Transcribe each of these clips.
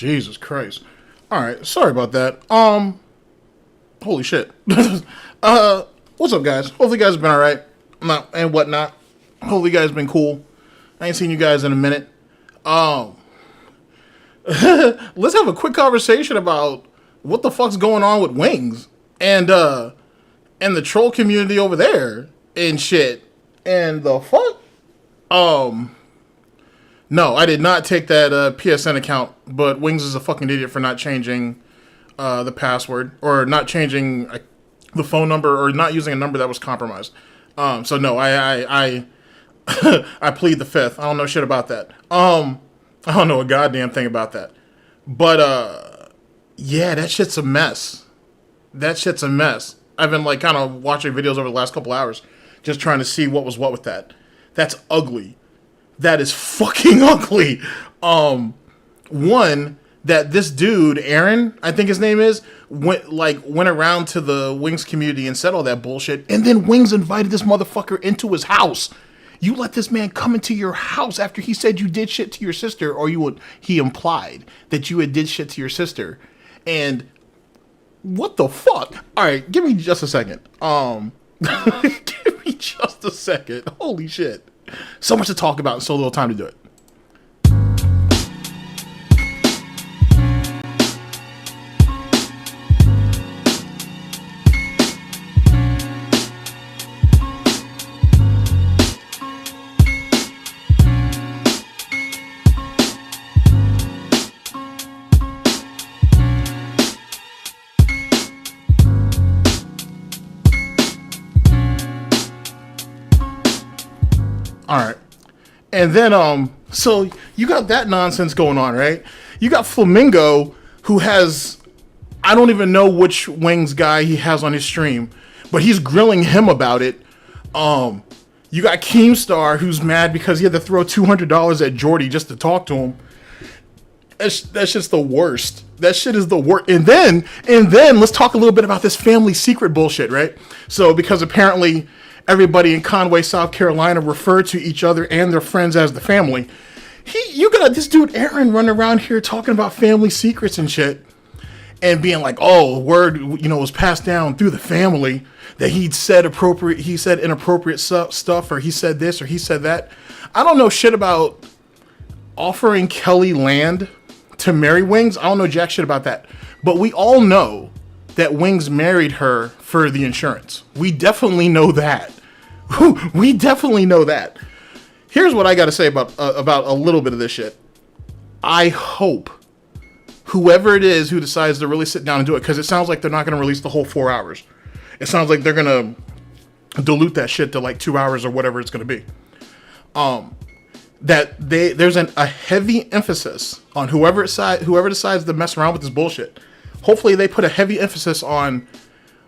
Jesus Christ. All right, sorry about that. Holy shit. What's up, guys? Hopefully, you guys have been all right, and whatnot. Hopefully, you guys have been cool. I ain't seen you guys in a minute. Let's have a quick conversation about what the fuck's going on with Wings and the troll community over there and shit. And the fuck? No, I did not take that PSN account, but Wings is a fucking idiot for not changing the password or not changing the phone number or not using a number that was compromised. So no, I I plead the fifth. I don't know shit about that. I don't know a goddamn thing about that. But yeah, that shit's a mess. That shit's a mess. I've been like kind of watching videos over the last couple hours, just trying to see what was what with that. That's ugly. That is fucking ugly. One, that this dude, Aaron, I think his name is, went around to the Wings community and said all that bullshit, and then Wings invited this motherfucker into his house. You let this man come into your house after he said you did shit to your sister, or he implied that you had did shit to your sister. And what the fuck? All right, give me just a second. Give me just a second. Holy shit. So much to talk about and so little time to do it. All right. And then, so you got that nonsense going on, right? You got Flamingo, who has, I don't even know which Wings guy he has on his stream, but he's grilling him about it. You got Keemstar, who's mad because he had to throw $200 at Jordy just to talk to him. That's just the worst. That shit is the worst. And then let's talk a little bit about this family secret bullshit, right? So because apparently everybody in Conway, South Carolina refer to each other and their friends as the family. You got this dude Aaron running around here talking about family secrets and shit, and being like, "Oh, word, was passed down through the family that he said inappropriate stuff, or he said this, or he said that." I don't know shit about offering Kelly land to marry Wings. I don't know jack shit about that, but we all know that Wings married her for the insurance. We definitely know that. We definitely know that. Here's what I got to say about a little bit of this shit. I hope whoever it is who decides to really sit down and do it, because it sounds like they're not going to release the whole 4 hours. It sounds like they're going to dilute that shit to like 2 hours or whatever it's going to be. That there's a heavy emphasis on whoever decides to mess around with this bullshit. Hopefully they put a heavy emphasis on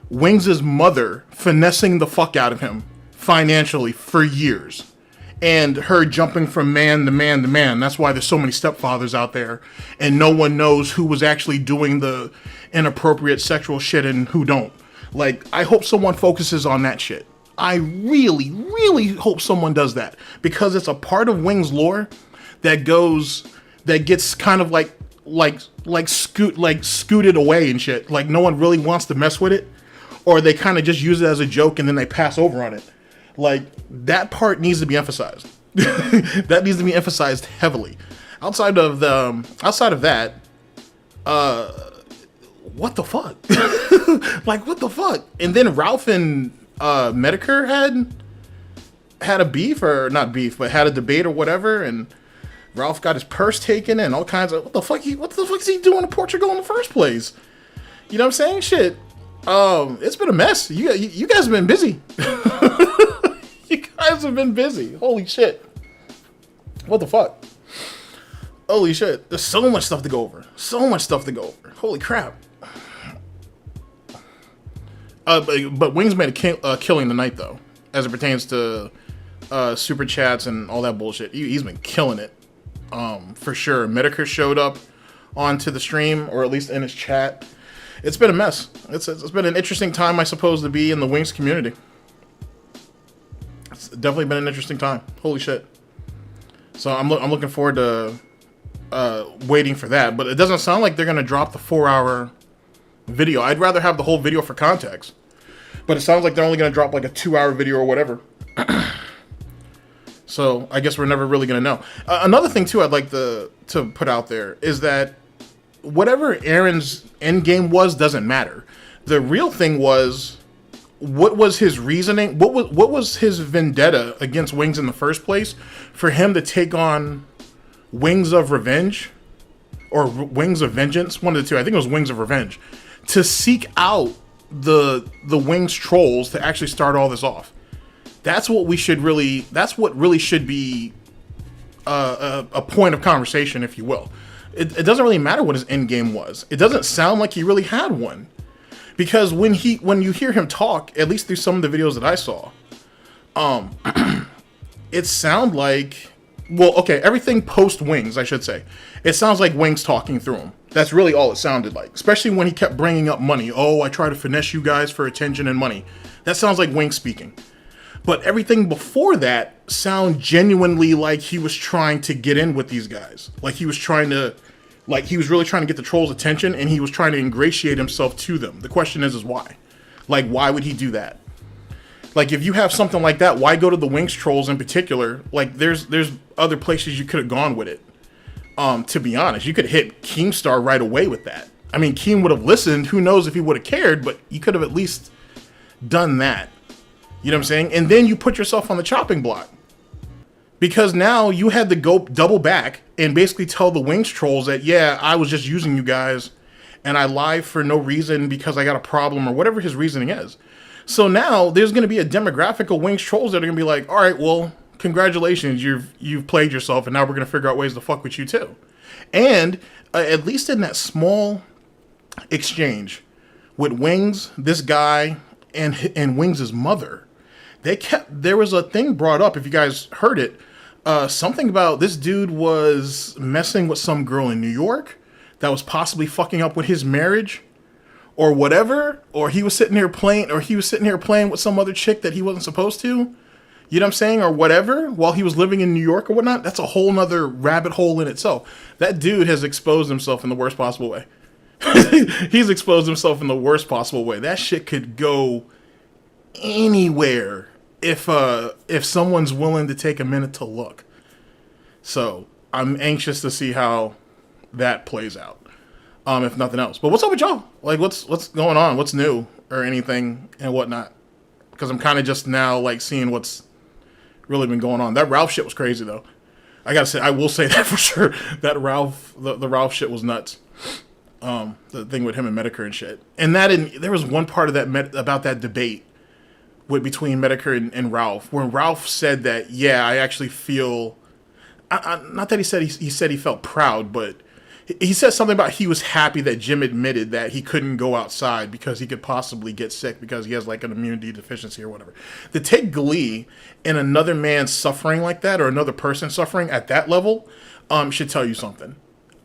Wings' mother finessing the fuck out of him financially for years. And her jumping from man to man to man. That's why there's so many stepfathers out there. And no one knows who was actually doing the inappropriate sexual shit and who don't. Like, I hope someone focuses on that shit. I really, really hope someone does that. Because it's a part of Wings' lore that gets kind of scooted away and shit. Like no one really wants to mess with it, or they kind of just use it as a joke and then they pass over on it. Like that part needs to be emphasized. That needs to be emphasized heavily. Outside of that, what the fuck? Like what the fuck? And then Ralph and Medicare had a beef, or not beef, but had a debate or whatever, and Ralph got his purse taken and all kinds of what the fuck is he doing in Portugal in the first place? You know what I'm saying? Shit. It's been a mess. You guys have been busy. You guys have been busy. Holy shit. What the fuck? Holy shit. There's so much stuff to go over. Holy crap. But Wings made a killing tonight though, as it pertains to super chats and all that bullshit. He's been killing it. For sure. Medicare showed up onto the stream, or at least in his chat. It's been a mess. It's been an interesting time, I suppose, to be in the Wings community. It's definitely been an interesting time. Holy shit. So I'm looking forward to waiting for that. But it doesn't sound like they're gonna drop the 4-hour video. I'd rather have the whole video for context. But it sounds like they're only gonna drop like a 2-hour video or whatever. So I guess we're never really gonna know. Another thing too, I'd like to put out there is that whatever Aaron's end game was doesn't matter. The real thing was, what was his reasoning? What was his vendetta against Wings in the first place for him to take on Wings of Revenge or Wings of Vengeance? One of the two. I think it was Wings of Revenge, to seek out the Wings trolls to actually start all this off. That's what we should really. That's what really should be a point of conversation, if you will. It doesn't really matter what his end game was. It doesn't sound like he really had one, because when you hear him talk, at least through some of the videos that I saw, it sound like, well, okay, everything post Wings, I should say. It sounds like Wings talking through him. That's really all it sounded like, especially when he kept bringing up money. Oh, I try to finesse you guys for attention and money. That sounds like Wings speaking. But everything before that sound genuinely like he was trying to get in with these guys. Like he was really trying to get the trolls' attention, and he was trying to ingratiate himself to them. The question is why? Like, why would he do that? Like, if you have something like that, why go to the Wings trolls in particular? Like, there's other places you could have gone with it. To be honest, you could have hit Keemstar right away with that. I mean, Keem would have listened. Who knows if he would have cared, but you could have at least done that. You know what I'm saying? And then you put yourself on the chopping block. Because now you had to go double back and basically tell the Wings trolls that, yeah, I was just using you guys and I lied for no reason because I got a problem, or whatever his reasoning is. So now there's going to be a demographic of Wings trolls that are going to be like, all right, well, congratulations, you've played yourself, and now we're going to figure out ways to fuck with you too. And at least in that small exchange with Wings, this guy, and Wings' mother, there was a thing brought up, if you guys heard it, something about this dude was messing with some girl in New York that was possibly fucking up with his marriage or whatever, or he was sitting here playing with some other chick that he wasn't supposed to, you know what I'm saying, or whatever, while he was living in New York or whatnot. That's a whole nother rabbit hole in itself. That dude has exposed himself in the worst possible way. He's exposed himself in the worst possible way. That shit could go anywhere if someone's willing to take a minute to look. So I'm anxious to see how that plays out, if nothing else. But what's up with y'all? Like, what's going on? What's new or anything and whatnot? Because I'm kind of just now like seeing what's really been going on. That Ralph shit was crazy though. I will say that for sure. That the Ralph shit was nuts. The thing with him and Medicare and shit. And there was one part of that about that debate between Medicare and Ralph, where Ralph said that, yeah, I actually feel, not that he said he felt proud, but he said something about he was happy that Jim admitted that he couldn't go outside because he could possibly get sick because he has like an immunity deficiency or whatever. To take glee in another man's suffering like that, or another person suffering at that level, should tell you something.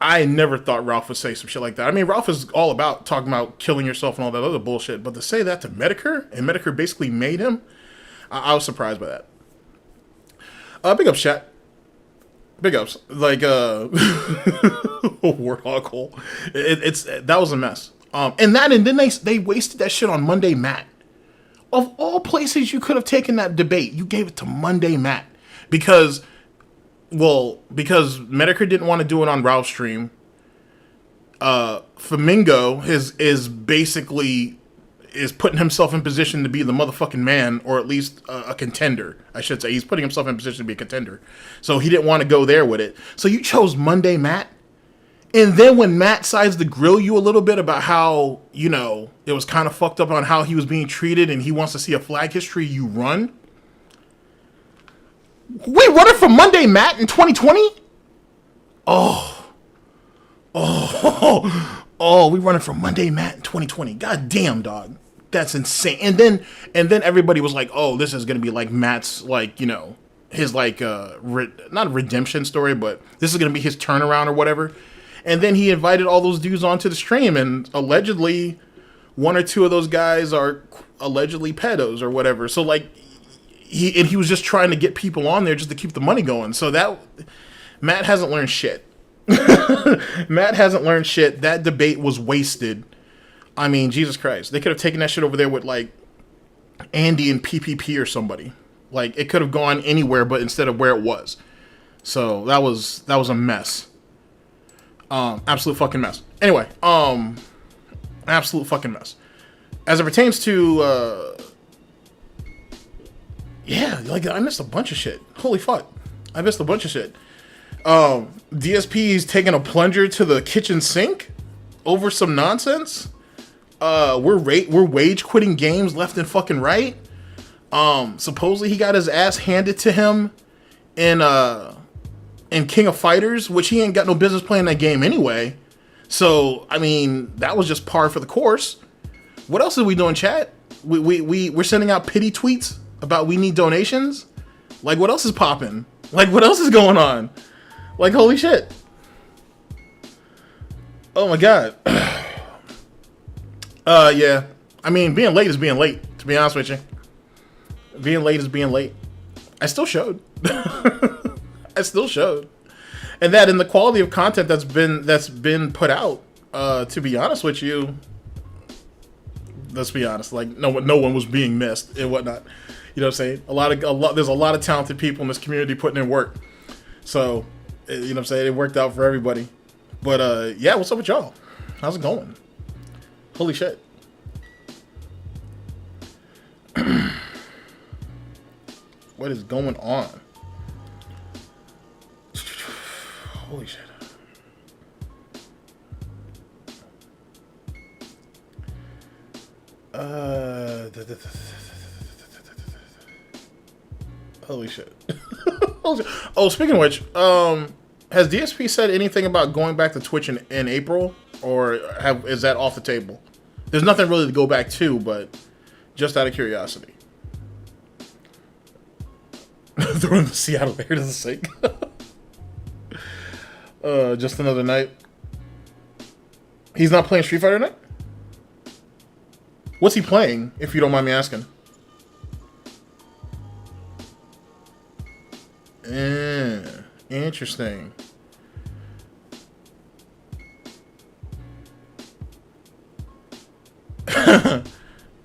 I never thought Ralph would say some shit like that. I mean, Ralph is all about talking about killing yourself and all that other bullshit, but to say that to Medicare, and Medicare basically made him, I was surprised by that. Big ups, chat. Big ups. Like, Warthog hole. That was a mess. And then they wasted that shit on Monday Matt. Of all places you could have taken that debate, you gave it to Monday Matt. Because Medicare didn't want to do it on Ralph's stream. Flamingo is basically putting himself in position to be the motherfucking man, or at least a contender, I should say. He's putting himself in position to be a contender. So he didn't want to go there with it. So you chose Monday Matt. And then when Matt decides to grill you a little bit about how, you know, it was kind of fucked up on how he was being treated and he wants to see a flag history, you run. We running for Monday Matt in 2020? We running for Monday Matt in 2020. God damn, dog. That's insane. And then everybody was like, oh, this is going to be like Matt's, like, you know, his like, not a redemption story, but this is going to be his turnaround or whatever. And then he invited all those dudes onto the stream, and allegedly one or two of those guys are allegedly pedos or whatever. So like, he was just trying to get people on there just to keep the money going. So that Matt hasn't learned shit. Matt hasn't learned shit. That debate was wasted. I mean, Jesus Christ. They could have taken that shit over there with, like, Andy and PPP or somebody. Like, it could have gone anywhere but instead of where it was. So, that was a mess. Absolute fucking mess. Anyway, absolute fucking mess. As it pertains to, yeah, like, I missed a bunch of shit. Holy fuck. I missed a bunch of shit. DSP's taking a plunger to the kitchen sink over some nonsense. We're wage quitting games left and fucking right. Supposedly he got his ass handed to him in King of Fighters, which he ain't got no business playing that game anyway. So, I mean, that was just par for the course. What else are we doing, chat? We're sending out pity tweets about we need donations? Like, what else is popping? Like, what else is going on? Like, holy shit. Oh my god. Yeah. I mean, being late is being late, to be honest with you. Being late is being late. I still showed. I still showed. And that in the quality of content that's been put out, to be honest with you, let's be honest, like no one was being missed and whatnot. You know what I'm saying? There's a lot of talented people in this community putting in work. So, you know what I'm saying? It worked out for everybody. But yeah, what's up with y'all? How's it going? Holy shit. What is going on? Holy shit. Holy shit. Oh, speaking of which, has DSP said anything about going back to Twitch in April, or is that off the table? There's nothing really to go back to, but just out of curiosity. Throwing the Seattle Air to the sink. Just another night. He's not playing Street Fighter tonight? What's he playing, if you don't mind me asking? Interesting.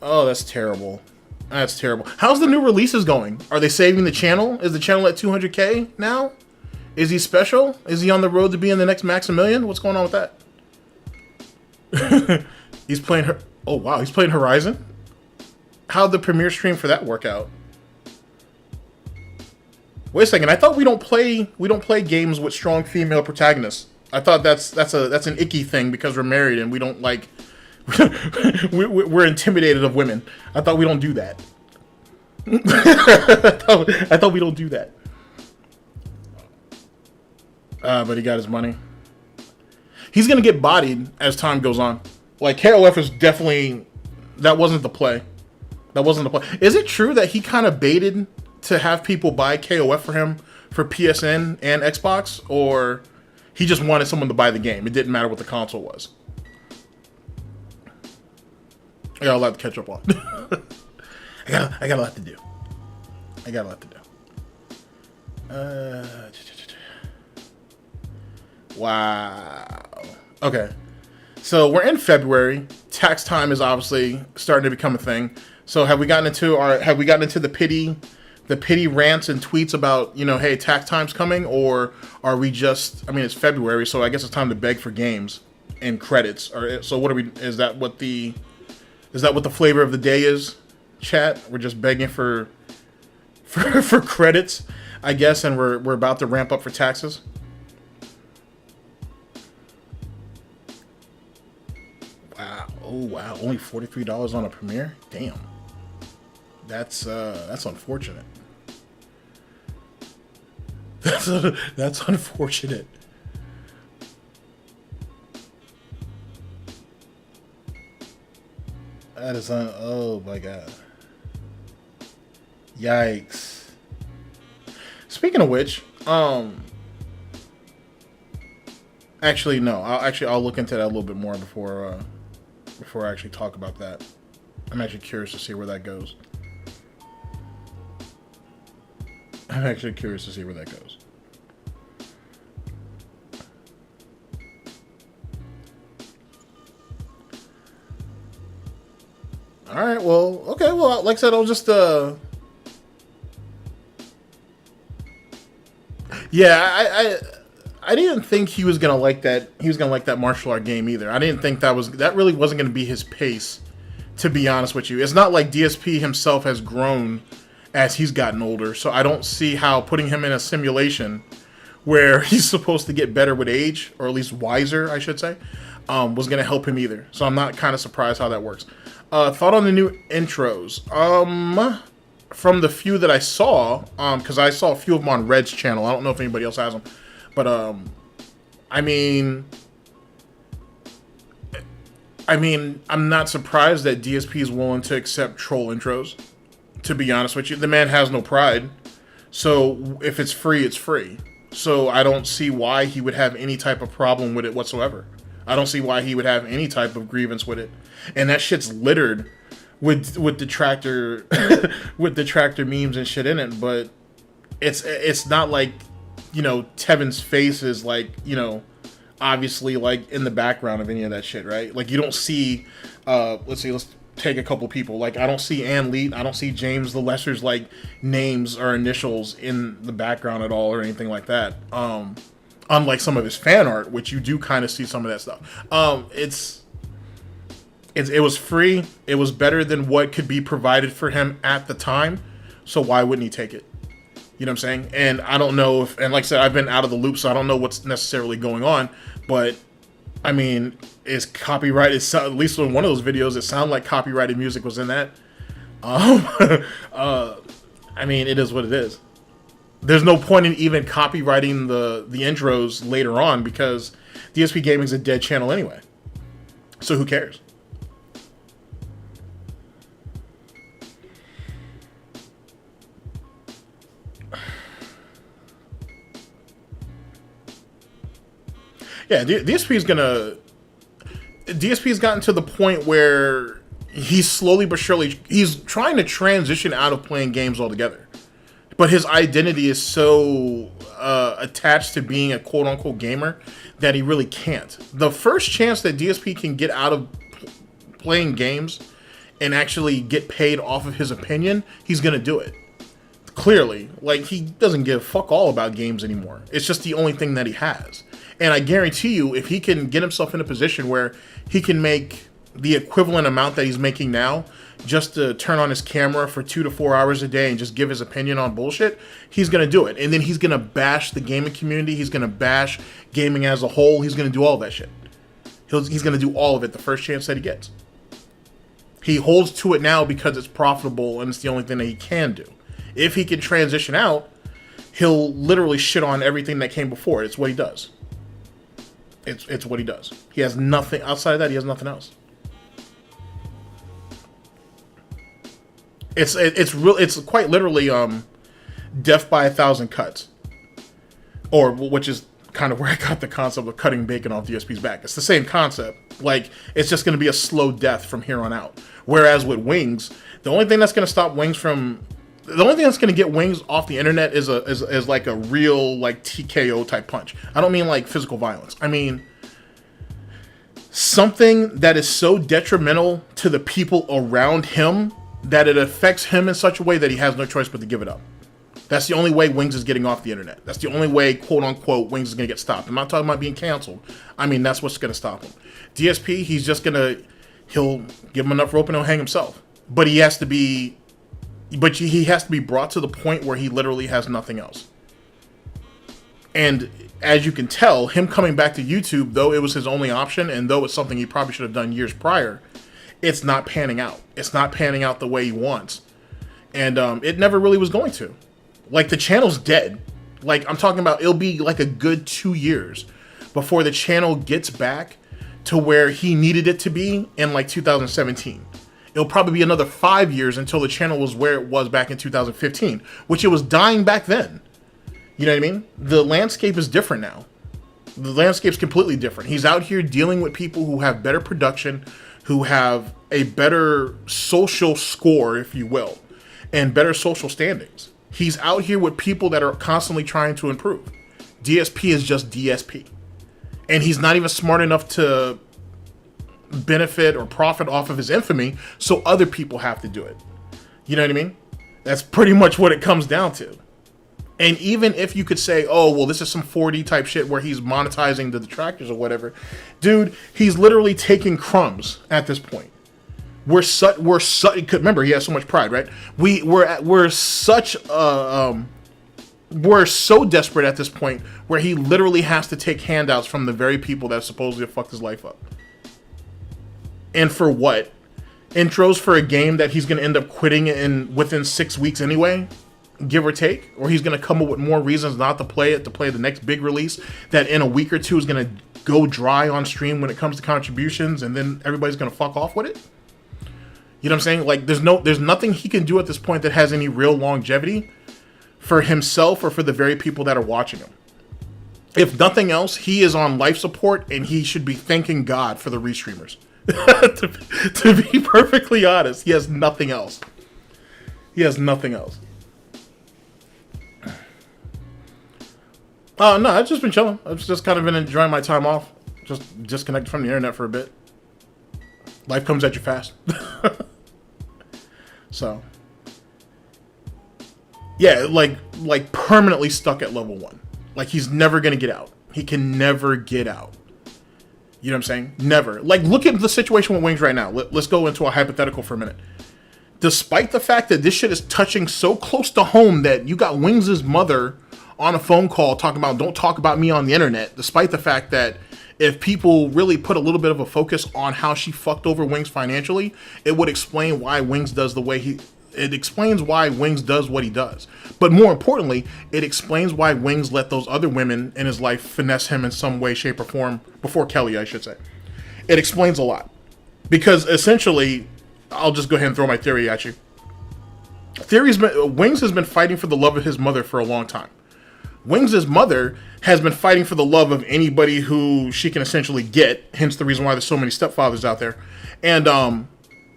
Oh, that's terrible. That's terrible. How's the new releases going? Are they saving the channel? Is the channel at 200K now? Is he special? Is he on the road to being the next Maximilian? What's going on with that? He's playing her. Oh wow, he's playing Horizon. How'd the premiere stream for that work out? Wait a second. I thought we don't play games with strong female protagonists. I thought that's an icky thing because we're married and we don't like. We're intimidated of women. I thought we don't do that. I thought we don't do that. But he got his money. He's gonna get bodied as time goes on. Like KOF is definitely that wasn't the play. That wasn't the play. Is it true that he kind of baited to have people buy KOF for him for PSN and Xbox, or he just wanted someone to buy the game? It didn't matter what the console was. I got a lot to catch up on. I got a lot to do. Wow. Okay. So we're in February. Tax time is obviously starting to become a thing. So have we gotten into the pity rants and tweets about, you know, hey, tax time's coming, or are we just, I mean, it's February, so I guess it's time to beg for games and credits. Or so what are we, is that what the flavor of the day is, chat? We're just begging for credits, I guess, and we're about to ramp up for taxes. Wow. Oh wow, only $43 on a premiere? Damn. That's unfortunate. That's unfortunate. That is oh my god. Yikes. Speaking of which, actually no, I'll look into that a little bit more before I actually talk about that. I'm actually curious to see where that goes. All right. Well, okay. Well, like I said, I'll just yeah, I didn't think he was gonna like that. He was gonna like that martial art game either. I didn't think that really wasn't gonna be his pace. To be honest with you, it's not like DSP himself has grown as he's gotten older. So I don't see how putting him in a simulation where he's supposed to get better with age, or at least wiser, I should say, was gonna help him either. So I'm not kind of surprised how that works. Thought on the new intros. From the few that I saw, because I saw a few of them on Red's channel. I don't know if anybody else has them, but I mean, I'm not surprised that DSP is willing to accept troll intros. To be honest with you, the man has no pride. So if it's free, it's free. So I don't see why he would have any type of problem with it whatsoever. I don't see why he would have any type of grievance with it. And that shit's littered with detractor with detractor memes and shit in it. But it's not like, you know, Tevin's face is like, you know, obviously like in the background of any of that shit, right? Like you don't see let's take a couple people. Like I don't see Ann Leet, I don't see James the Lesser's like names or initials in the background at all or anything like that. Unlike some of his fan art, which you do kind of see some of that stuff. It was free. It was better than what could be provided for him at the time. So why wouldn't he take it? You know what I'm saying? And I don't know if, and like I said, I've been out of the loop, so I don't know what's necessarily going on. But I mean, is copyrighted? At least in one of those videos, it sounded like copyrighted music was in that. I mean, it is what it is. There's no point in even copywriting the intros later on because DSP Gaming's a dead channel anyway. So who cares? Yeah, DSP's gotten to the point where he's slowly but surely, he's trying to transition out of playing games altogether. But his identity is so attached to being a quote-unquote gamer that he really can't. The first chance that DSP can get out of playing games and actually get paid off of his opinion, he's going to do it. Clearly. Like, he doesn't give fuck all about games anymore. It's just the only thing that he has. And I guarantee you, if he can get himself in a position where he can make the equivalent amount that he's making now, just to turn on his camera for 2 to 4 hours a day and just give his opinion on bullshit, he's going to do it. And then he's going to bash the gaming community. He's going to bash gaming as a whole. He's going to do all that shit. He's going to do all of it the first chance that he gets. He holds to it now because it's profitable and it's the only thing that he can do. If he can transition out, he'll literally shit on everything that came before it. It's what he does. It's what he does. He has nothing outside of that. He has nothing else. It's quite literally death by 1,000 cuts, or which is kind of where I got the concept of cutting bacon off DSP's back. It's the same concept. Like it's just going to be a slow death from here on out. Whereas with Wings, the only thing that's going to stop Wings from the only thing that's going to get Wings off the internet is like a real like TKO type punch. I don't mean like physical violence. I mean something that is so detrimental to the people around him that it affects him in such a way that he has no choice but to give it up. That's the only way Wings is getting off the internet. That's the only way, quote unquote, Wings is going to get stopped. I'm not talking about being canceled. I mean, that's what's going to stop him. DSP, he'll give him enough rope and he'll hang himself. But he has to be brought to the point where he literally has nothing else. And as you can tell, him coming back to YouTube, though it was his only option, and though it's something he probably should have done years prior, it's not panning out. It's not panning out the way he wants. And it never really was going to. Like, the channel's dead. Like, I'm talking about it'll be like a good 2 years before the channel gets back to where he needed it to be in like 2017. It'll probably be another 5 years until the channel was where it was back in 2015, which it was dying back then. You know what I mean? The landscape is different now. The landscape's completely different. He's out here dealing with people who have better production, who have a better social score, if you will, and better social standings. He's out here with people that are constantly trying to improve. DSP is just DSP. And he's not even smart enough to benefit or profit off of his infamy, so other people have to do it. You know what I mean? That's pretty much what it comes down to. And even if you could say, oh, well, this is some 4D type shit where he's monetizing the detractors or whatever, dude, he's literally taking crumbs at this point. We're remember, he has so much pride, right? We're so desperate at this point where he literally has to take handouts from the very people that supposedly fucked his life up. And for what? Intros for a game that he's going to end up quitting within 6 weeks anyway, give or take, or he's going to come up with more reasons not to play it, to play the next big release that in a week or two is going to go dry on stream when it comes to contributions, and then everybody's going to fuck off with it. You know what I'm saying? Like, there's nothing he can do at this point that has any real longevity for himself or for the very people that are watching him. If nothing else, he is on life support, and he should be thanking God for the restreamers. to be perfectly honest, he has nothing else. He has nothing else. No, I've just been chilling. I've just kind of been enjoying my time off. Just disconnected from the internet for a bit. Life comes at you fast. So, yeah, like permanently stuck at level 1. Like, he's never going to get out. He can never get out. You know what I'm saying? Never. Like, look at the situation with Wings right now. Let's go into a hypothetical for a minute. Despite the fact that this shit is touching so close to home that you got Wings' mother on a phone call talking about, don't talk about me on the internet, despite the fact that if people really put a little bit of a focus on how she fucked over Wings financially, it would explain why Wings does the way it explains why Wings does what he does. But more importantly, it explains why Wings let those other women in his life finesse him in some way, shape, or form, before Kelly, I should say. It explains a lot. Because essentially, I'll just go ahead and throw my theory at you. Wings has been fighting for the love of his mother for a long time. Wings' mother has been fighting for the love of anybody who she can essentially get, hence the reason why there's so many stepfathers out there, and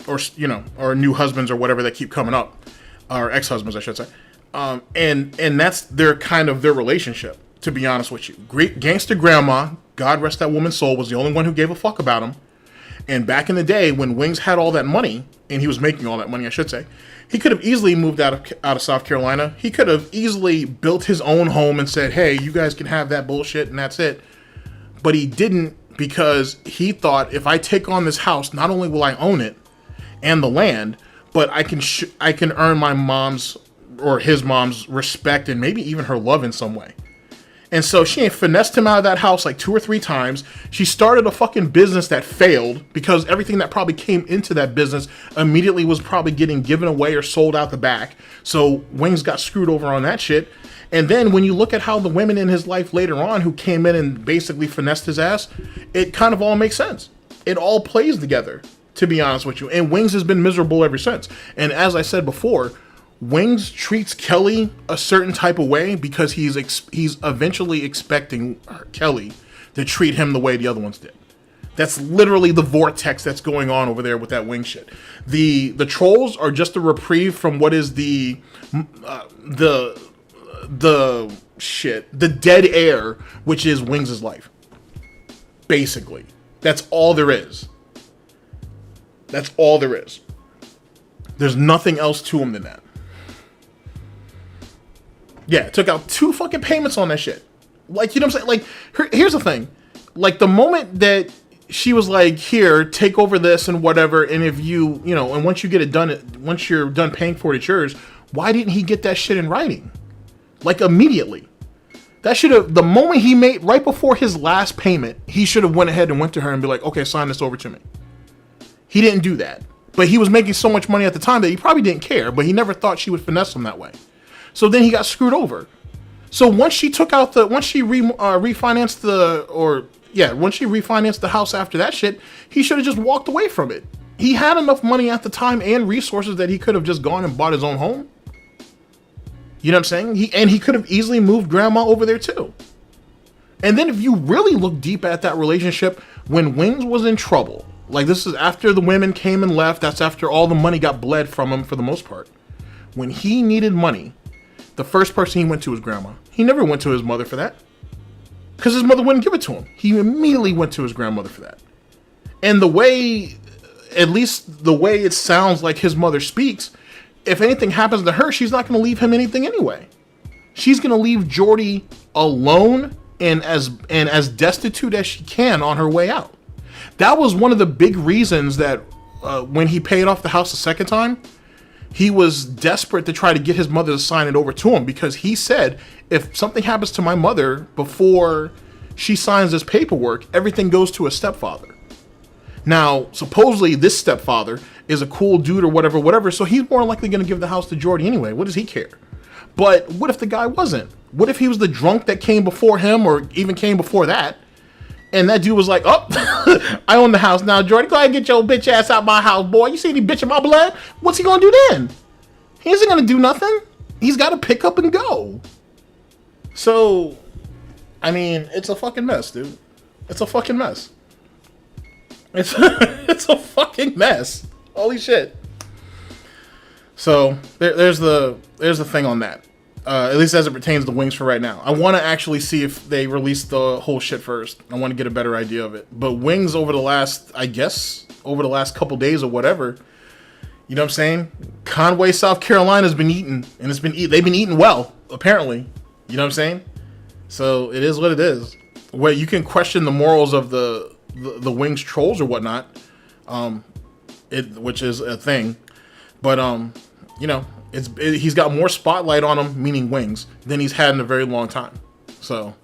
or new husbands or whatever that keep coming up, or ex-husbands, I should say, and that's their relationship. To be honest with you, great gangster grandma, God rest that woman's soul, was the only one who gave a fuck about him. And back in the day when Wings had all that money, and he was making all that money, I should say, he could have easily moved out of South Carolina. He could have easily built his own home and said, hey, you guys can have that bullshit and that's it. But he didn't, because he thought, if I take on this house, not only will I own it and the land, but I can earn my mom's or his mom's respect and maybe even her love in some way. And so she finessed him out of that house like 2 or 3 times. She started a fucking business that failed because everything that probably came into that business immediately was probably getting given away or sold out the back. So Wings got screwed over on that shit. And then when you look at how the women in his life later on who came in and basically finessed his ass, it kind of all makes sense. It all plays together, to be honest with you. And Wings has been miserable ever since. And as I said before, Wings treats Kelly a certain type of way because he's eventually expecting Kelly to treat him the way the other ones did. That's literally the vortex that's going on over there with that Wing shit. The trolls are just a reprieve from what is the dead air, which is Wings' life. Basically, that's all there is. That's all there is. There's nothing else to him than that. Yeah, took out 2 fucking payments on that shit. Like, you know what I'm saying? Like, here's the thing. Like, the moment that she was like, here, take over this and whatever, and if and once you get it done, once you're done paying for it, it's yours, why didn't he get that shit in writing? Like, immediately. That should have, the moment he made, right before his last payment, he should have went ahead and went to her and be like, okay, sign this over to me. He didn't do that. But he was making so much money at the time that he probably didn't care, but he never thought she would finesse him that way. So then he got screwed over. So once she refinanced the house after that shit, he should have just walked away from it. He had enough money at the time and resources that he could have just gone and bought his own home. You know what I'm saying? He could have easily moved grandma over there too. And then if you really look deep at that relationship, when Wings was in trouble, like this is after the women came and left, that's after all the money got bled from him for the most part. When he needed money, the first person he went to was grandma. He never went to his mother for that. Because his mother wouldn't give it to him. He immediately went to his grandmother for that. And the way, at least the way it sounds like his mother speaks, if anything happens to her, she's not going to leave him anything anyway. She's going to leave Jordy alone and as destitute as she can on her way out. That was one of the big reasons that when he paid off the house the second time, he was desperate to try to get his mother to sign it over to him, because he said, if something happens to my mother before she signs this paperwork, everything goes to a stepfather. Now, supposedly this stepfather is a cool dude or whatever, so he's more likely going to give the house to Jordy anyway. What does he care? But what if the guy wasn't? What if he was the drunk that came before him, or even came before that, and that dude was like, oh, I own the house now, Jordy. Go ahead and get your bitch ass out my house, boy. You see any bitch in my blood? What's he going to do then? He isn't going to do nothing. He's got to pick up and go. So, I mean, it's a fucking mess, dude. It's a fucking mess. It's a fucking mess. Holy shit. So, there's the thing on that. At least as it pertains to Wings for right now. I want to actually see if they release the whole shit first. I want to get a better idea of it. But Wings over the last couple days or whatever, you know what I'm saying? Conway, South Carolina's been eating, and they've been eating well, apparently. You know what I'm saying? So it is what it is. Where you can question the morals of the Wings trolls or whatnot, which is a thing. But you know, he's got more spotlight on him, meaning Wings, than he's had in a very long time. So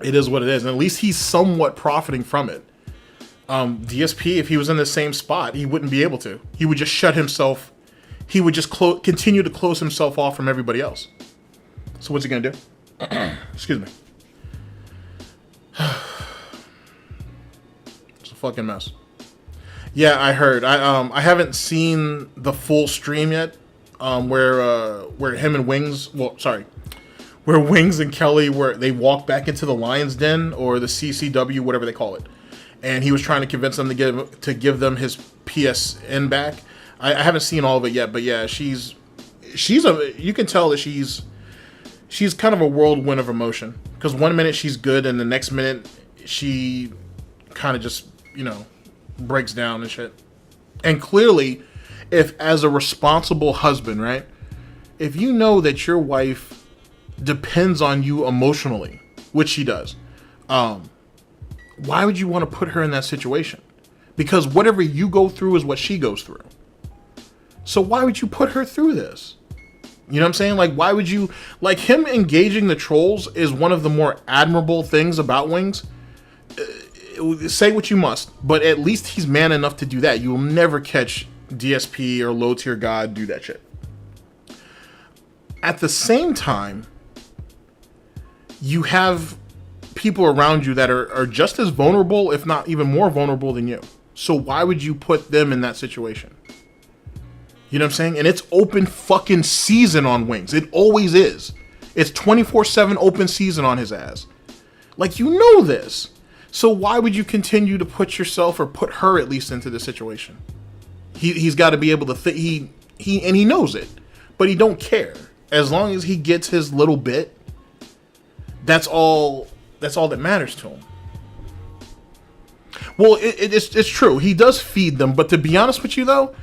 it is what it is, and at least he's somewhat profiting from it. DSP, if he was in the same spot, he wouldn't be able to. He would just shut himself. He would just continue to close himself off from everybody else. So what's he gonna do? Excuse me. It's a fucking mess. Yeah, I heard. I haven't seen the full stream yet. Where him and Wings, where Wings and Kelly they walk back into the Lion's Den or the CCW, whatever they call it, and he was trying to convince them to give them his PSN back. I haven't seen all of it yet, but yeah, you can tell that she's kind of a whirlwind of emotion, because one minute she's good and the next minute she kind of just, you know, breaks down and shit. And clearly, if as a responsible husband, right, if you know that your wife depends on you emotionally, which she does, why would you want to put her in that situation? Because whatever you go through is what she goes through. So why would you put her through this? You know what I'm saying? Like, why would you... Like, him engaging the trolls is one of the more admirable things about Wings. Say what you must, but at least he's man enough to do that. You will never catch DSP or Low Tier God do that shit. At the same time, you have people around you that are just as vulnerable, if not even more vulnerable than you. So why would you put them in that situation? You know what I'm saying? And it's open fucking season on Wings. It always is. It's 24/7 open season on his ass. Like, you know this. So why would you continue to put yourself, or put her at least, into this situation? He's got to be able to he knows it, but he don't care. As long as he gets his little bit, that's all that matters to him. Well, it's true. He does feed them, but to be honest with you though,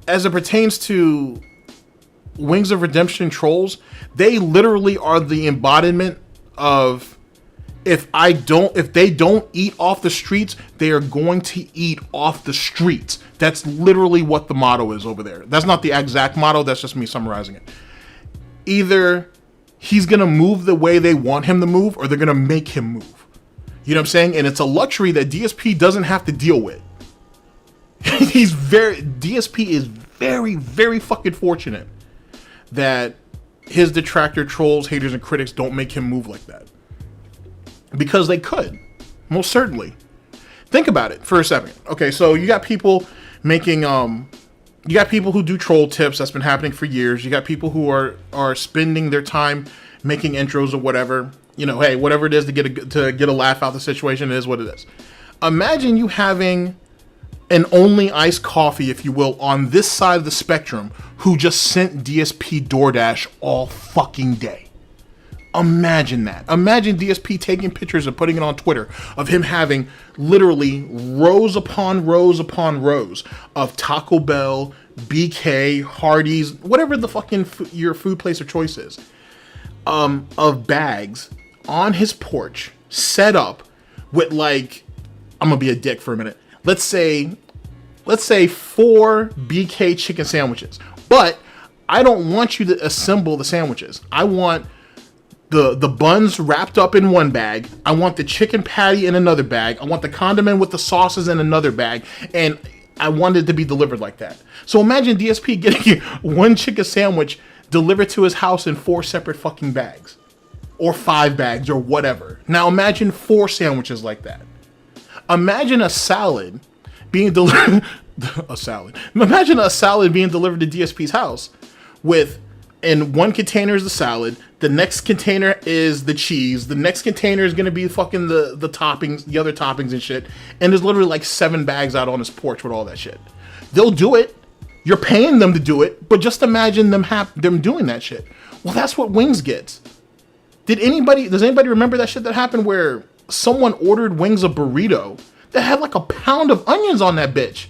as it pertains to Wings of Redemption trolls, they literally are the embodiment of, if they don't eat off the streets, they are going to eat off the streets. That's literally what the motto is over there. That's not the exact motto, that's just me summarizing it. Either he's going to move the way they want him to move, or they're going to make him move. You know what I'm saying? And it's a luxury that DSP doesn't have to deal with. DSP is very, very fucking fortunate that his detractor trolls, haters, and critics don't make him move like that. Because they could, most certainly. Think about it for a second. Okay, so you got people making, you got people who do troll tips. That's been happening for years. You got people who are spending their time making intros or whatever. You know, hey, whatever it is to get a laugh out the situation, it is what it is. Imagine you having an only iced coffee, if you will, on this side of the spectrum, who just sent DSP DoorDash all fucking day. Imagine that. Imagine DSP taking pictures and putting it on Twitter of him having literally rows upon rows upon rows of Taco Bell, BK, Hardee's, whatever the fucking your food place of choice is, of bags on his porch, set up with, like, I'm gonna be a dick for a minute. Let's say 4 BK chicken sandwiches, but I don't want you to assemble the sandwiches. I want the buns wrapped up in one bag. I want the chicken patty in another bag. I want the condiment with the sauces in another bag, and I want it to be delivered like that. So imagine DSP getting one chicken sandwich delivered to his house in 4 separate fucking bags, or 5 bags, or whatever. Now imagine 4 sandwiches like that. Imagine a salad being delivered. Imagine a salad being delivered to DSP's house with, in one container is the salad, the next container is the cheese, the next container is gonna be fucking the toppings, the other toppings and shit, and there's literally like 7 bags out on his porch with all that shit. They'll do it. You're paying them to do it, but just imagine them doing that shit. Well, that's what Wings gets. Does anybody remember that shit that happened where someone ordered Wings a burrito that had like a pound of onions on that bitch?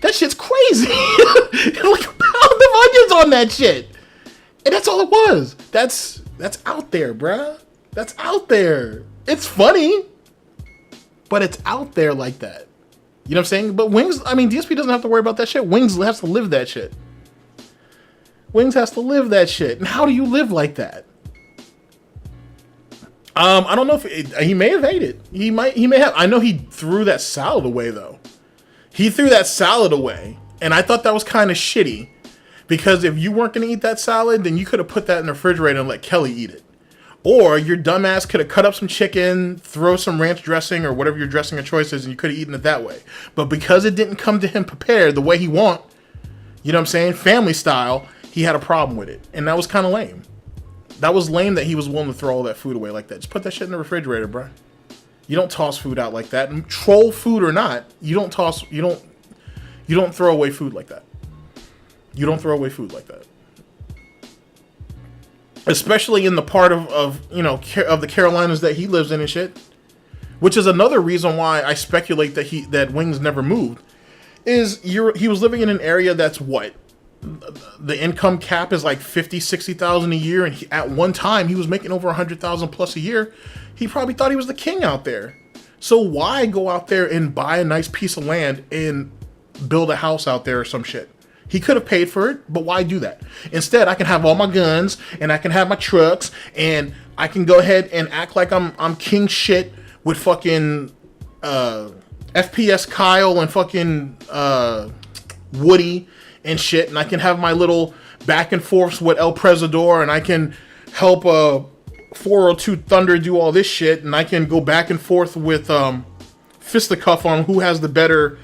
That shit's crazy. Like a pound of onions on that shit. And that's all it was. That's out there, bruh. That's out there. It's funny, but it's out there like that. You know what I'm saying? But Wings, I mean, DSP doesn't have to worry about that shit. Wings has to live that shit. Wings has to live that shit. And how do you live like that? I don't know if he may have ate it. He may have. I know he threw that salad away though. He threw that salad away, and I thought that was kind of shitty, because if you weren't gonna eat that salad, then you could have put that in the refrigerator and let Kelly eat it, or your dumbass could have cut up some chicken, throw some ranch dressing or whatever your dressing of choice is, and you could have eaten it that way. But because it didn't come to him prepared the way he want, you know what I'm saying, family style, he had a problem with it, and that was kind of lame. That was lame that he was willing to throw all that food away like that. Just put that shit in the refrigerator, bro. You don't toss food out like that. And troll food or not, you don't throw away food like that. You don't throw away food like that. Especially in the part of the Carolinas that he lives in and shit. Which is another reason why I speculate that Wings never moved. He was living in an area that's what? The income cap is like $50,000-$60,000 a year, and at one time he was making over $100,000 plus a year. He probably thought he was the king out there. So why go out there and buy a nice piece of land and build a house out there or some shit? He could have paid for it, but why do that? Instead, I can have all my guns, and I can have my trucks, and I can go ahead and act like I'm king shit with fucking FPS Kyle and fucking Woody and shit, and I can have my little back and forths with El Presador, and I can help 402 Thunder do all this shit, and I can go back and forth with fisticuff on who has the better,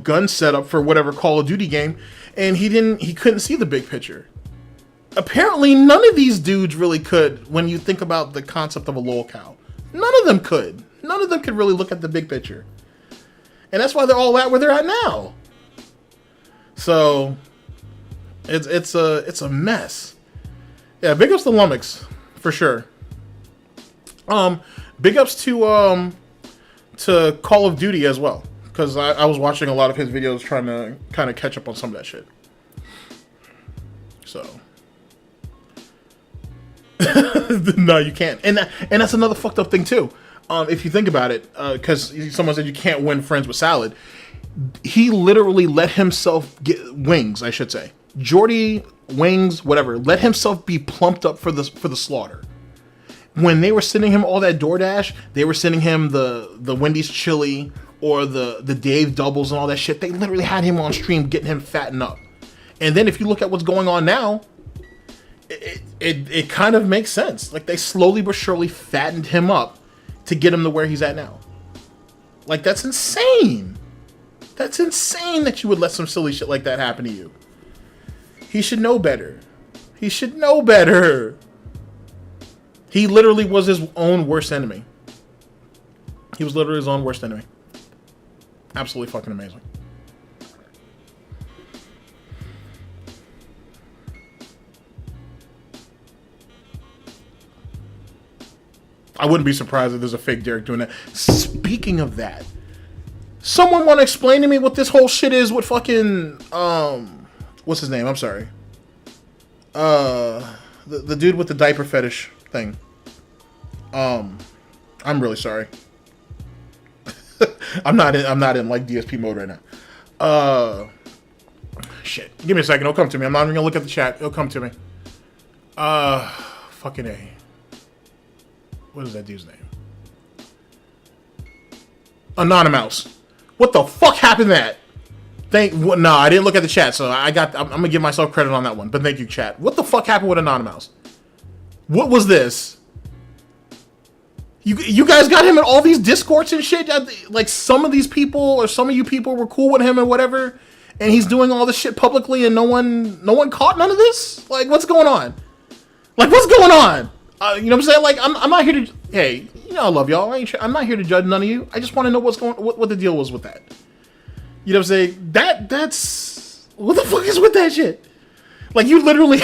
gun setup for whatever Call of Duty game, and he couldn't see the big picture. Apparently, none of these dudes really could when you think about the concept of a lolcow. None of them could. None of them could really look at the big picture. And that's why they're all at where they're at now. So it's a mess. Yeah, big ups to Lummox for sure. Big ups to Call of Duty as well, because I was watching a lot of his videos trying to kind of catch up on some of that shit. So no, you can't, and that's another fucked up thing too. If you think about it, because someone said you can't win friends with salad. He literally let himself get Wings, I should say. Jordy, Wings, whatever, let himself be plumped up for the slaughter. When they were sending him all that DoorDash, they were sending him the Wendy's chili or the Dave doubles and all that shit. They literally had him on stream getting him fattened up. And then if you look at what's going on now, it kind of makes sense. Like, they slowly but surely fattened him up to get him to where he's at now. Like, that's insane. That's insane that you would let some silly shit like that happen to you. He should know better. He should know better. He literally was his own worst enemy. He was literally his own worst enemy. Absolutely fucking amazing. I wouldn't be surprised if there's a fake Derek doing that. Speaking of that, someone want to explain to me what this whole shit is with fucking what's his name? I'm sorry. The dude with the diaper fetish thing. I'm really sorry. I'm not in like DSP mode right now. Shit. Give me a second. It'll come to me. I'm not even gonna look at the chat. It'll come to me. Fucking A. What is that dude's name? Anonymous. What the fuck happened to that? No, I didn't look at the chat, so I'm gonna give myself credit on that one. But thank you, chat. What the fuck happened with Anonymous? What was this? You guys got him in all these discords and shit. Like some of these people or some of you people were cool with him and whatever, and he's doing all this shit publicly, and no one caught none of this. Like, what's going on? Like, what's going on? You know what I'm saying? Like, I'm not here to. Hey, you know I love y'all. I'm not here to judge none of you. I just want to know what the deal was with that. You know what I'm saying? That's what the fuck is with that shit? Like, you literally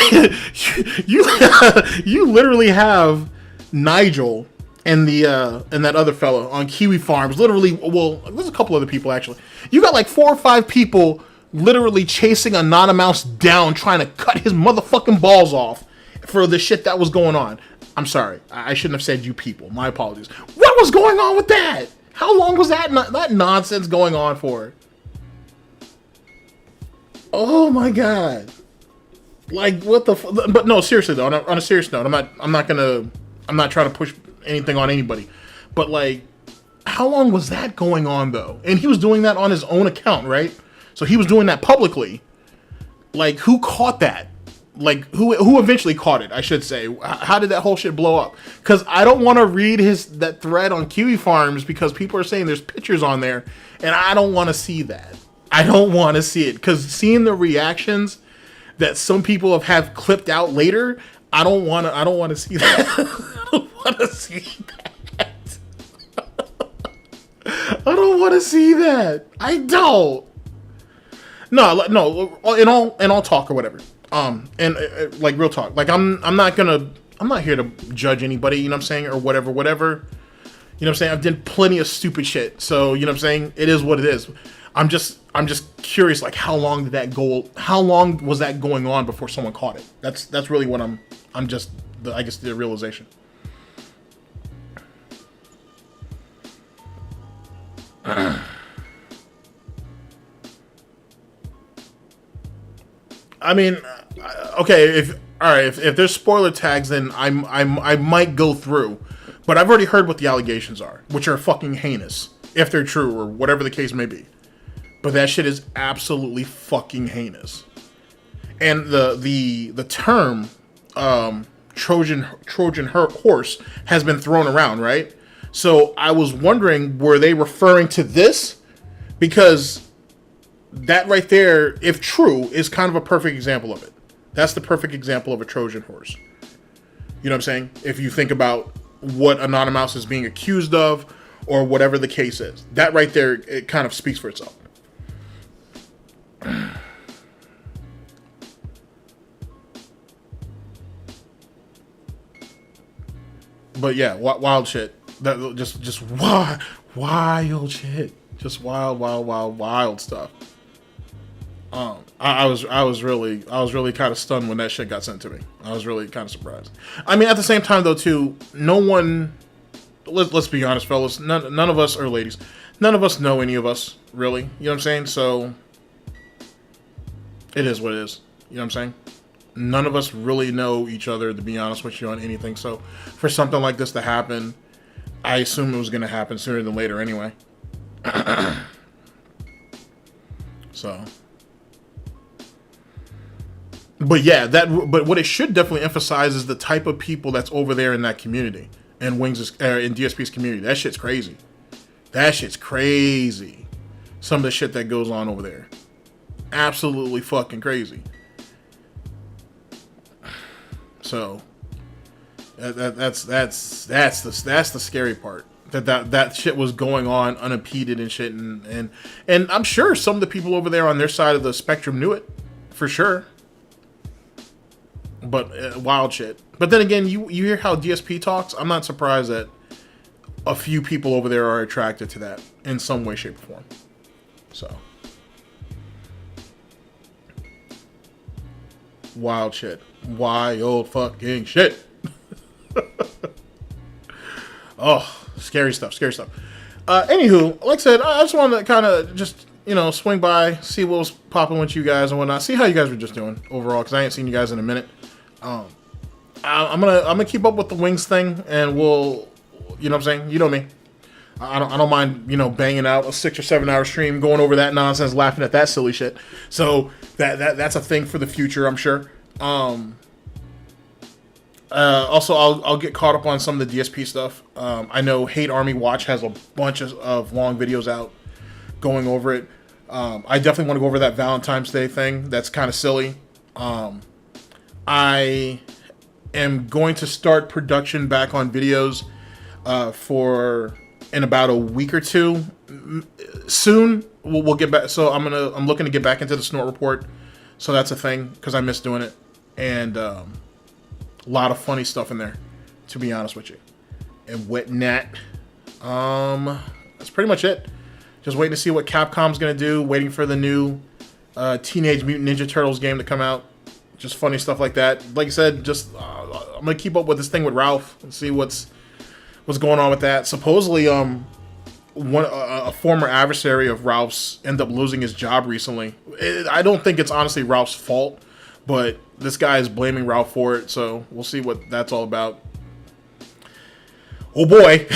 you literally have Nigel and that other fellow on Kiwi Farms. Literally, well, there's a couple other people actually. You got like 4 or 5 people literally chasing Anonymous down, trying to cut his motherfucking balls off for the shit that was going on. I'm sorry, I shouldn't have said you people. My apologies. What was going on with that? How long was that nonsense going on for? Oh my god! Like, what the? But no, seriously though. On a serious note, I'm not trying to push anything on anybody. But like, how long was that going on though? And he was doing that on his own account, right? So he was doing that publicly. Like, who caught that? Like, who eventually caught it, I should say. How did that whole shit blow up? Because I don't want to read that thread on Kiwi Farms because people are saying there's pictures on there, and I don't want to see that. I don't want to see it. Because seeing the reactions that some people have clipped out later, I don't want to see that. I don't want to see that. I don't want to see that. I don't. No. In all talk or whatever. Like real talk. Like I'm not here to judge anybody. You know what I'm saying, or whatever. You know what I'm saying. I've done plenty of stupid shit. So you know what I'm saying. It is what it is. I'm just curious. Like, how long was that going on before someone caught it? That's really what I'm just I guess the realization. I mean, okay, if there's spoiler tags, then I might go through, but I've already heard what the allegations are, which are fucking heinous, if they're true or whatever the case may be. But that shit is absolutely fucking heinous. And the term Trojan horse has been thrown around, right? So I was wondering, were they referring to this? Because that right there, if true, is kind of a perfect example of it. That's the perfect example of a Trojan horse. You know what I'm saying? If you think about what Anonymous is being accused of, or whatever the case is, that right there, it kind of speaks for itself. But yeah, wild shit. That just wild shit. Just wild stuff. I was really kind of stunned when that shit got sent to me. I was really kind of surprised. I mean, at the same time though, too, no one. Let's be honest, fellas. None of us, or ladies, none of us know any of us really. You know what I'm saying? So it is what it is. You know what I'm saying? None of us really know each other, to be honest with you, on anything. So for something like this to happen, I assume it was going to happen sooner than later anyway. So, but yeah, but what it should definitely emphasize is the type of people that's over there in that community, and in DSP's community. That shit's crazy. That shit's crazy. Some of the shit that goes on over there, absolutely fucking crazy. So that's the scary part. That shit was going on unimpeded and shit, and I'm sure some of the people over there on their side of the spectrum knew it, for sure. But wild shit. But then again, you hear how DSP talks. I'm not surprised that a few people over there are attracted to that in some way, shape, or form. So, wild shit. Wild fucking shit. Oh, scary stuff, scary stuff. Anywho, like I said, I just wanted to kind of just, you know, swing by, see what was popping with you guys and whatnot, see how you guys were just doing overall, because I ain't seen you guys in a minute. I'm gonna keep up with the wings thing, and we'll, you know what I'm saying? You know me. I don't mind, you know, banging out a 6 or 7 hour stream, going over that nonsense, laughing at that silly shit. So that's a thing for the future, I'm sure. Also, I'll get caught up on some of the DSP stuff. I know Hate Army Watch has a bunch of long videos out going over it. I definitely want to go over that Valentine's Day thing. That's kind of silly. I am going to start production back on videos for in about a week or two. Soon we'll get back. So I'm looking to get back into the Snort Report. So that's a thing because I miss doing it, and a lot of funny stuff in there, to be honest with you. And whatnot. That's pretty much it. Just waiting to see what Capcom's gonna do. Waiting for the new Teenage Mutant Ninja Turtles game to come out. Just funny stuff like that. Like I said, just I'm gonna keep up with this thing with Ralph and see what's going on with that. Supposedly, a former adversary of Ralph's ended up losing his job recently. I don't think it's honestly Ralph's fault, but this guy is blaming Ralph for it. So we'll see what that's all about. Oh boy.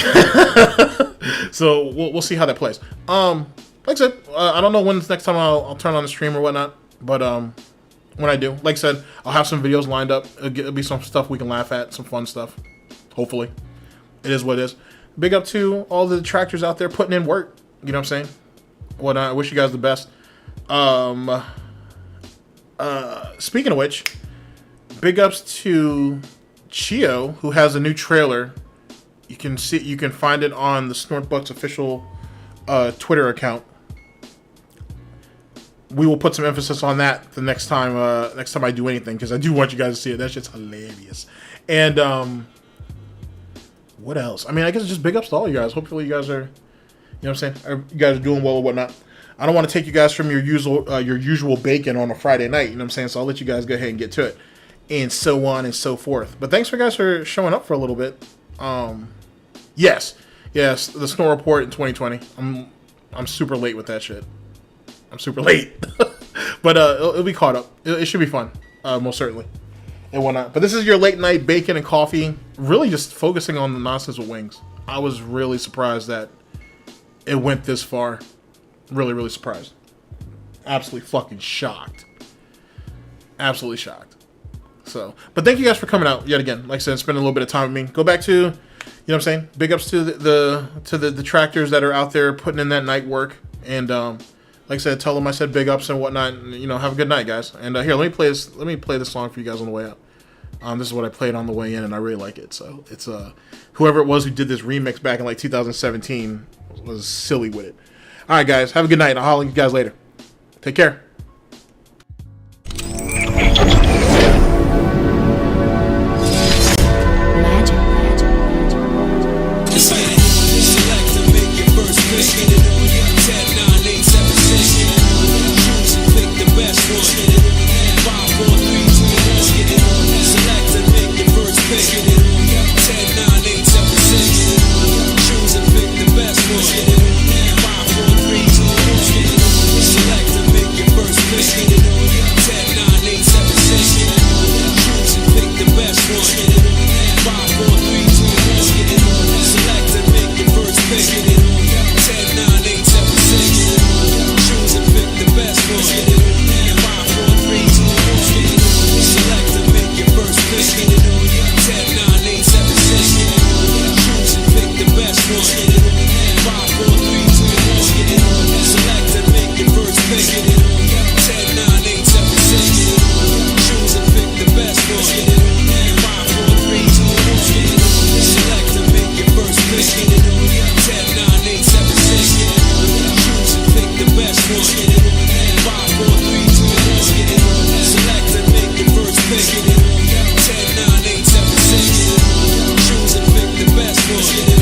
So we'll see how that plays. Like I said, I don't know when's next time I'll turn on the stream or whatnot, but when I do, like I said, I'll have some videos lined up. It'll be some stuff we can laugh at, some fun stuff. Hopefully, it is what it is. Big up to all the detractors out there putting in work. You know what I'm saying? I wish you guys the best. Speaking of which, big ups to Chio, who has a new trailer. You can find it on the Snortbucks official Twitter account. We will put some emphasis on that the next time I do anything, because I do want you guys to see it. That shit's hilarious. And what else? I mean, I guess it's just big ups to all you guys. Hopefully you guys are, you know what I'm saying? You guys are doing well or whatnot. I don't want to take you guys from your usual bacon on a Friday night, you know what I'm saying? So I'll let you guys go ahead and get to it. And so on and so forth. But thanks for guys for showing up for a little bit. Yes, the Snore Report in 2020. I'm super late with that shit. I'm super late. But it'll be caught up. It should be fun, most certainly. And whatnot. But this is your late night bacon and coffee. Really just focusing on the nonsense with wings. I was really surprised that it went this far. Really, really surprised. Absolutely fucking shocked. Absolutely shocked. So, but thank you guys for coming out yet again. Like I said, spending a little bit of time with me. Go back to, you know what I'm saying? Big ups to the detractors that are out there putting in that night work. And like I said, tell them I said big ups and whatnot. And, you know, have a good night, guys. And here, let me play this song for you guys on the way out. This is what I played on the way in, and I really like it. So it's whoever it was who did this remix back in like 2017 was silly with it. All right, guys, have a good night. I'll holler at you guys later. Take care.